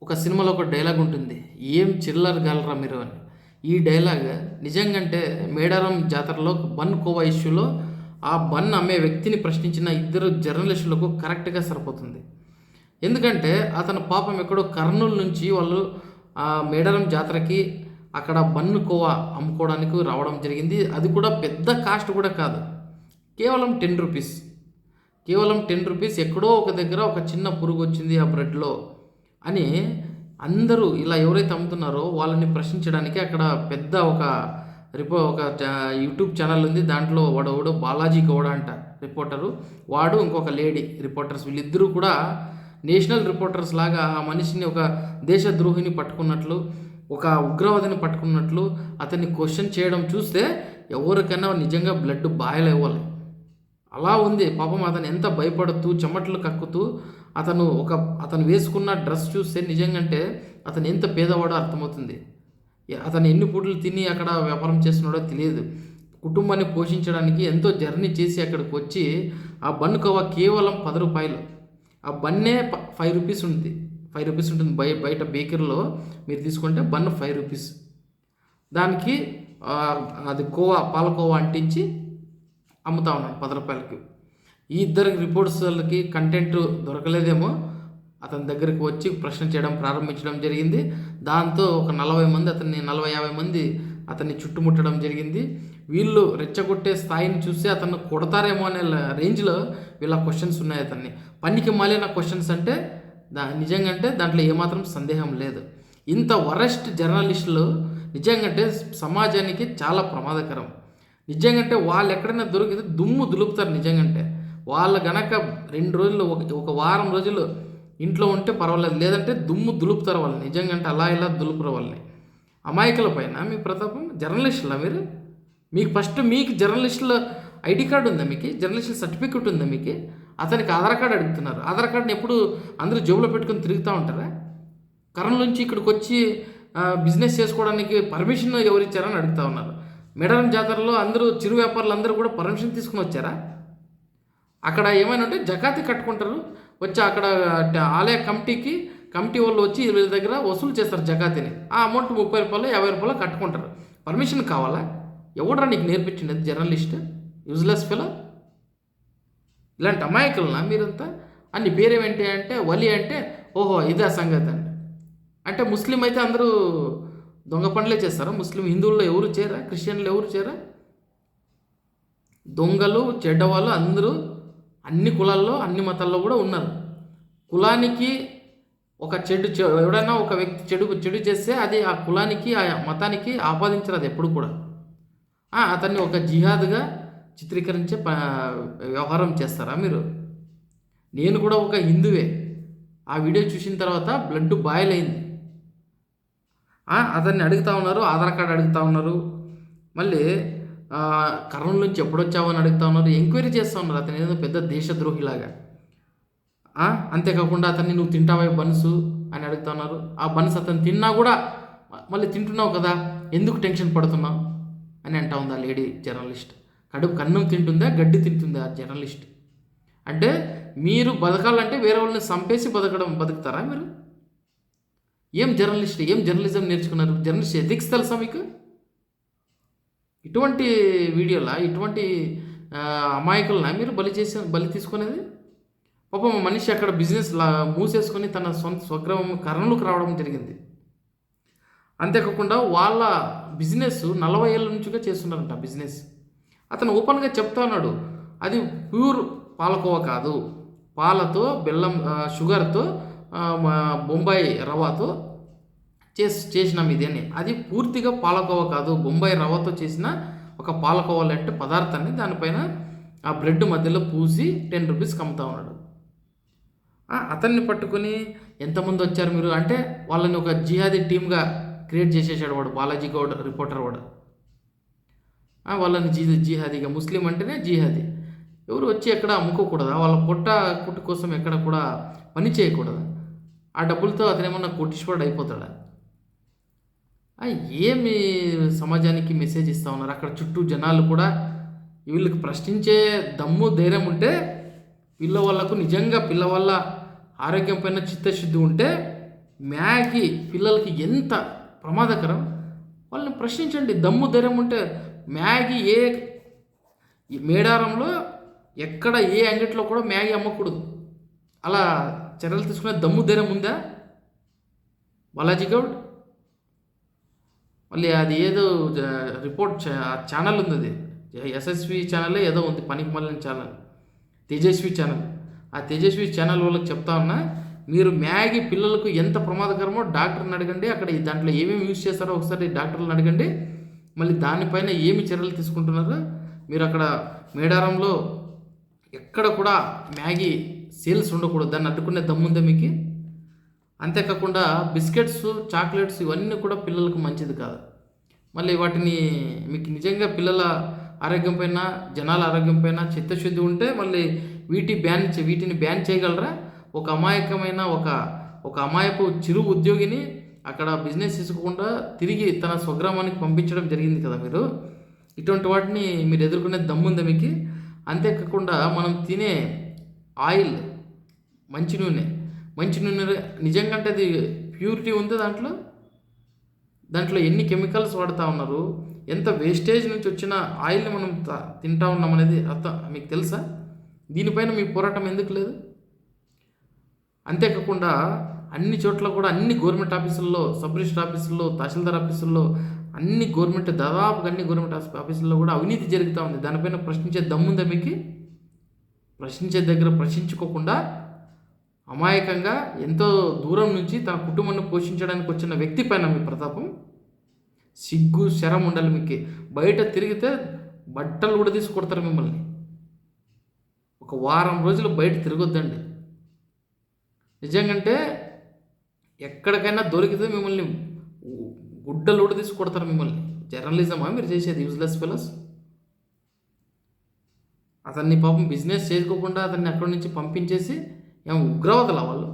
ఒక సినిమాలో ఒక డైలాగ్ ఉంటుంది, ఏం చిల్లర గలరా మీరు అని. ఈ డైలాగ్ నిజంగంటే మేడారం జాతరలో బన్ కోవా ఇష్యూలో ఆ బన్ అమ్మే వ్యక్తిని ప్రశ్నించిన ఇద్దరు జర్నలిస్టులకు కరెక్ట్గా సరిపోతుంది. ఎందుకంటే అతను పాపం ఎక్కడో కర్నూలు నుంచి వాళ్ళు ఆ మేడారం జాతరకి అక్కడ బన్ను కోవా అమ్ముకోవడానికి రావడం జరిగింది. అది కూడా పెద్ద కాస్ట్ కూడా కాదు, కేవలం 10 రూపీస్. కేవలం 10 రూపీస్. ఎక్కడో ఒక దగ్గర ఒక చిన్న పురుగు వచ్చింది ఆ బ్రెడ్లో అని అందరూ ఇలా ఎవరైతే అమ్ముతున్నారో వాళ్ళని ప్రశ్నించడానికి అక్కడ పెద్ద ఒక యూట్యూబ్ ఛానల్ ఉంది. దాంట్లో వాడు బాలాజీ గౌడ అంట రిపోర్టరు, వాడు ఇంకొక లేడీ రిపోర్టర్స్, వీళ్ళిద్దరూ కూడా నేషనల్ రిపోర్టర్స్ లాగా ఆ మనిషిని ఒక దేశద్రోహిని పట్టుకున్నట్లు, ఒక ఉగ్రవాదిని పట్టుకున్నట్లు అతన్ని క్వశ్చన్ చేయడం చూస్తే ఎవరికైనా నిజంగా బ్లడ్ బాయిల్ అవ్వాలి. అలా ఉంది పాపం. అతను ఎంత భయపడుతూ చెమటలు కక్కుతూ అతను వేసుకున్న డ్రెస్ చూస్తే నిజంగా అతను ఎంత పేదవాడో అర్థమవుతుంది. అతను ఎన్ని పూటలు తిని అక్కడ వ్యాపారం చేస్తున్నాడో తెలియదు. కుటుంబాన్ని పోషించడానికి ఎంతో జర్నీ చేసి అక్కడికి వచ్చి ఆ బన్ కోవా కేవలం 10 రూపాయలు. ఆ బన్నే 5 రూపీస్ ఉంటుంది. 5 రూపీస్ ఉంటుంది బయట బేకరీలో మీరు తీసుకుంటే బన్ 5 రూపీస్. దానికి అది పాలకోవా అంటించి అమ్ముతా ఉన్నాడు 10 రూపాయలకి. ఈ ఇద్దరు రిపోర్టర్స్లకి కంటెంట్ దొరకలేదేమో, అతని దగ్గరికి వచ్చి ప్రశ్న చేయడం ప్రారంభించడం జరిగింది. దాంతో ఒక 40-50 మంది అతన్ని చుట్టుముట్టడం జరిగింది. వీళ్ళు రెచ్చగొట్టే స్థాయిని చూసి అతను కొడతారేమో అనే రేంజ్లో వీళ్ళ క్వశ్చన్స్ ఉన్నాయి. అతన్ని పనికి మాలిన క్వశ్చన్స్ అంటే నిజంగా దాంట్లో ఏమాత్రం సందేహం లేదు. ఇంత వరస్ట్ జర్నలిస్టులు నిజంగా సమాజానికి చాలా ప్రమాదకరం. నిజంగా వాళ్ళు ఎక్కడైనా దొరికితే దుమ్ము దులుపుతారు. నిజంగా వాళ్ళు గనక 2 రోజులు ఒక వారం రోజులు ఇంట్లో ఉంటే పర్వాలేదు, లేదంటే దుమ్ము దులుపుతారు వాళ్ళని. నిజంగా అలా ఇలా దులుపురు వాళ్ళని. అమాయకుల పైన మీ ప్రతాపం. జర్నలిస్టులా మీరు? మీకు జర్నలిస్టుల ఐడి కార్డు ఉందా? మీకు జర్నలిస్టుల సర్టిఫికెట్ ఉందా? మీకు అతనికి ఆధార్ కార్డు అడుగుతున్నారు. ఆధార్ కార్డుని ఎప్పుడు అందరూ జేబులో పెట్టుకొని తిరుగుతూ ఉంటారా? కర్నూలు నుంచి ఇక్కడికి వచ్చి బిజినెస్ చేసుకోవడానికి పర్మిషన్ ఎవరు ఇచ్చారని అడుగుతూ ఉన్నారు. మేడారం జాతరలో అందరూ చిరు వ్యాపారులు అందరూ కూడా పర్మిషన్ తీసుకుని వచ్చారా? అక్కడ ఏమైనా ఉంటే జకాతి కట్టుకుంటారు వచ్చి అక్కడ ఆలయ కమిటీ వాళ్ళు వచ్చి వీళ్ళ దగ్గర వసూలు చేస్తారు జకాతిని. ఆ అమౌంట్ 30 రూపాయలు 50 రూపాయలు కట్టుకుంటారు. పర్మిషన్ కావాలా? ఎవడరా నీకు నేర్పించింది జర్నలిస్ట్? Useless fellow. ఇలాంటి అమాయకులనా మీరంతా? అన్ని పేరేమేంటి అంటే వలి అంటే ఓహో ఇదే సంగతి అంటే ముస్లిం అయితే అందరూ దొంగ పనులే చేస్తారా? హిందువుల్లో ఎవరు చేరా? క్రిస్టియన్లు ఎవరు చేరా? దొంగలు చెడ్డవాళ్ళు అందరూ అన్ని కులాల్లో అన్ని మతాల్లో కూడా ఉన్నారు. కులానికి ఒక ఎవడైనా ఒక వ్యక్తి చెడు చేస్తే అది ఆ కులానికి ఆ మతానికి ఆపాదించరు. అది ఎప్పుడు కూడా అతన్ని ఒక జిహాద్గా చిత్రీకరించే వ్యవహారం చేస్తారా మీరు? నేను కూడా ఒక హిందువే. ఆ వీడియో చూసిన తర్వాత బ్లడ్ బాయిల్ అయింది. అతన్ని అడుగుతూ ఉన్నారు, ఆధార్ కార్డు అడుగుతూ ఉన్నారు, మళ్ళీ కర్నూలు నుంచి ఎప్పుడొచ్చావు అని అడుగుతూ ఉన్నారు, ఎంక్వైరీ చేస్తూ ఉన్నారు. అతను ఏదో పెద్ద దేశద్రోహిలాగా. అంతేకాకుండా అతన్ని నువ్వు తింటావా బన్సు అని అడుగుతూ ఉన్నారు. ఆ బన్స్ అతను తిన్నా కూడా మళ్ళీ తింటున్నావు కదా, ఎందుకు టెన్షన్ పడుతున్నావు అని అంటా ఉంది ఆ లేడీ జర్నలిస్ట్. కన్నం తింటుందా, గడ్డి తింటుందా ఆ జర్నలిస్ట్? అంటే మీరు బతకాలంటే వేరే వాళ్ళని చంపేసి బతుకుతారా మీరు? ఏం జర్నలిజం నేర్చుకున్నారు? జర్నలిస్ట్ ఎథిక్స్ తెలుసా మీకు? ఇటువంటి వీడియోలా ఇటువంటి అమాయకులనా మీరు బలి తీసుకునేది? పాపం మనిషి అక్కడ బిజినెస్ మూసేసుకొని తన స్వగ్రామం కర్నూలుకు రావడం జరిగింది. అంతేకాకుండా వాళ్ళ బిజినెస్ 40 ఏళ్ళ నుంచిగా చేస్తున్నారంట బిజినెస్. అతను ఓపెన్గా చెప్తా ఉన్నాడు, అది ప్యూర్ పాలకోవా కాదు, పాలతో బెల్లం షుగర్తో బొంబాయి రవ్వతో చేసినాం ఇది అని. అది పూర్తిగా పాలకోవా కాదు, బొంబాయి రవ్వతో చేసిన ఒక పాలకోవా లాంటి పదార్థాన్ని దానిపైన ఆ బ్రెడ్ మధ్యలో పూసి 10 రూపీస్కి అమ్ముతా ఉన్నాడు. అతన్ని పట్టుకొని ఎంతమంది వచ్చారు మీరు అంటే వాళ్ళని ఒక జిహాదీ టీమ్గా క్రియేట్ చేసేసాడు వాడు బాలాజీ గౌడ్ రిపోర్టర్ వాడు. వాళ్ళని జిహాదీగా, ముస్లిం అంటేనే జిహాదీ. ఎవరు వచ్చి ఎక్కడ అమ్ముకోకూడదా? వాళ్ళ కుట్టు కోసం ఎక్కడ కూడా పని చేయకూడదా? ఆ డబ్బులతో అతను ఏమన్నా కోటీశ్వరుడు అయిపోతాడా? ఏమి సమాజానికి మెసేజ్ ఇస్తూ ఉన్నారు? అక్కడ చుట్టూ జనాలు కూడా వీళ్ళకి ప్రశ్నించే దమ్ము ధైర్యం ఉంటే, వాళ్ళకు నిజంగా పిల్లవాళ్ళ ఆరోగ్యం పైన చిత్తశుద్ధి ఉంటే మ్యాగీ పిల్లలకి ఎంత ప్రమాదకరం వాళ్ళని ప్రశ్నించండి. దమ్ము ధైర్యం ఉంటే మ్యాగీ మేడారంలో ఎక్కడ ఏ అంగట్లో కూడా మ్యాగీ అమ్మకూడదు. అలా చర్యలు తీసుకునే దమ్ము ధైర్యం ఉందా బాలాజీ గౌడ్? మళ్ళీ అది ఏదో రిపోర్ట్ ఛానల్ ఉంది, అది ఎస్ఎస్వి ఛానల్ ఏదో ఉంది, పనికి మళ్ళీ ఛానల్, తేజస్వి ఛానల్. ఆ తేజస్వి ఛానల్ వాళ్ళకి చెప్తా ఉన్నా, మీరు మ్యాగీ పిల్లలకు ఎంత ప్రమాదకరమో డాక్టర్ని అడగండి, అక్కడ దాంట్లో ఏమేమి యూజ్ చేస్తారో ఒకసారి డాక్టర్లను అడగండి, మళ్ళీ దానిపైన ఏమి చర్యలు తీసుకుంటున్నారో. మీరు అక్కడ మేడారంలో ఎక్కడ కూడా మ్యాగీ సేల్స్ ఉండకూడదు, దాన్ని అడ్డుకునే దమ్ముందే మీకు. అంతేకాకుండా బిస్కెట్స్, చాక్లెట్స్ ఇవన్నీ కూడా పిల్లలకు మంచిది కాదు. మళ్ళీ వాటిని మీకు నిజంగా పిల్లల ఆరోగ్యం పైన, జనాల ఆరోగ్యం పైన చిత్తశుద్ధి ఉంటే మళ్ళీ వీటిని బ్యాన్ చేయగలరా? ఒక అమాయకమైన ఒక అమాయపు చిరు ఉద్యోగిని అక్కడ బిజినెస్ తీసుకోకుండా తిరిగి తన స్వగ్రామానికి పంపించడం జరిగింది కదా మీరు. ఇటువంటి వాటిని మీరు ఎదుర్కొనే దమ్ముందా మీకు? అంతేకాకుండా మనం తినే ఆయిల్, మంచి నూనె నిజంగా అంటే అది ప్యూరిటీ ఉంది దాంట్లో ఎన్ని కెమికల్స్ వాడుతూ ఉన్నారు, ఎంత వేస్టేజ్ నుంచి వచ్చిన ఆయిల్ని మనం తింటా ఉన్నాం అనేది అర్థం మీకు తెలుసా? దీనిపైన మీ పోరాటం ఎందుకు లేదు? అంతేకాకుండా అన్ని చోట్ల కూడా, అన్ని గవర్నమెంట్ ఆఫీసుల్లో, సబ్ రిజిస్టర్ ఆఫీసుల్లో, తహసీల్దార్ ఆఫీసుల్లో, దాదాపుగా అన్ని గవర్నమెంట్ ఆఫీసుల్లో కూడా అవినీతి జరుగుతూ ఉంది. దానిపైన ప్రశ్నించే దమ్ముందా మీకు? ప్రశ్నించే దగ్గర ప్రశ్నించుకోకుండా అమాయకంగా ఎంతో దూరం నుంచి తన కుటుంబాన్ని పోషించడానికి వచ్చిన వ్యక్తి పైన మీ ప్రతాపం. సిగ్గు శరం ఉండాలి మీకు. బయట తిరిగితే బట్టలు కూడా తీసి కొడతారు మిమ్మల్ని. ఒక వారం రోజులు బయట తిరగొద్దండి. నిజంగంటే ఎక్కడికైనా దొరికితే మిమ్మల్ని గుడ్డలు కూడా తీసి కొడతారు మిమ్మల్ని. జర్నలిజమా మీరు చేసేది? Useless fellows. అతన్ని పాపం బిజినెస్ చేసుకోకుండా అతన్ని అక్కడి నుంచి పంపించేసి ఏమో ఉగ్రవాదులా వాళ్ళు?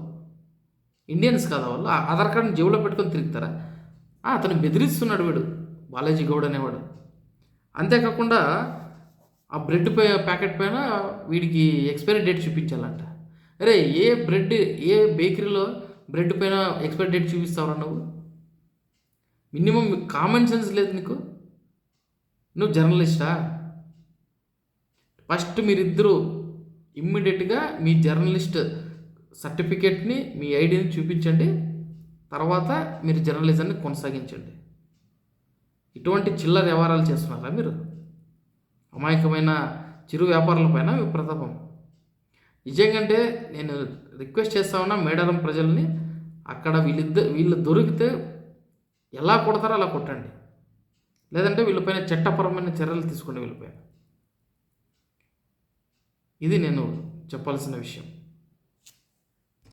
ఇండియన్స్ కాదా వాళ్ళు? ఆధార్ కార్డుని జేబులో పెట్టుకొని తిరుగుతారా? అతను బెదిరిస్తున్నాడు వీడు బాలాజీ గౌడ్ అనేవాడు. అంతేకాకుండా ఆ బ్రెడ్ ప్యాకెట్ పైన వీడికి ఎక్స్పైరీ డేట్ చూపించాలంట. అరే ఏ బేకరీలో బ్రెడ్ పైన ఎక్స్పైరీ డేట్ చూపిస్తావురా నువ్వు? మినిమం కామన్ సెన్స్ లేదు నీకు? నువ్వు జర్నలిస్టా? ఫస్ట్ మీరిద్దరూ ఇమ్మీడియట్గా మీ జర్నలిస్ట్ సర్టిఫికేట్ని, మీ ఐడిని చూపించండి. తర్వాత మీరు జర్నలిజాన్ని కొనసాగించండి. ఇటువంటి చిల్లర వ్యవహారాలు చేస్తున్నారా మీరు? అమాయకమైన చిరు వ్యాపారుల పైన మీ ప్రతాపం. నిజంగాంటే నేను రిక్వెస్ట్ చేస్తా ఉన్నా మేడారం ప్రజల్ని, అక్కడ వీళ్ళు దొరికితే ఎలా కొడతారో అలా కొట్టండి, లేదంటే వీళ్ళపైన చట్టపరమైన చర్యలు తీసుకోండి వీళ్ళపైన. ఇది నేను చెప్పాల్సిన విషయం.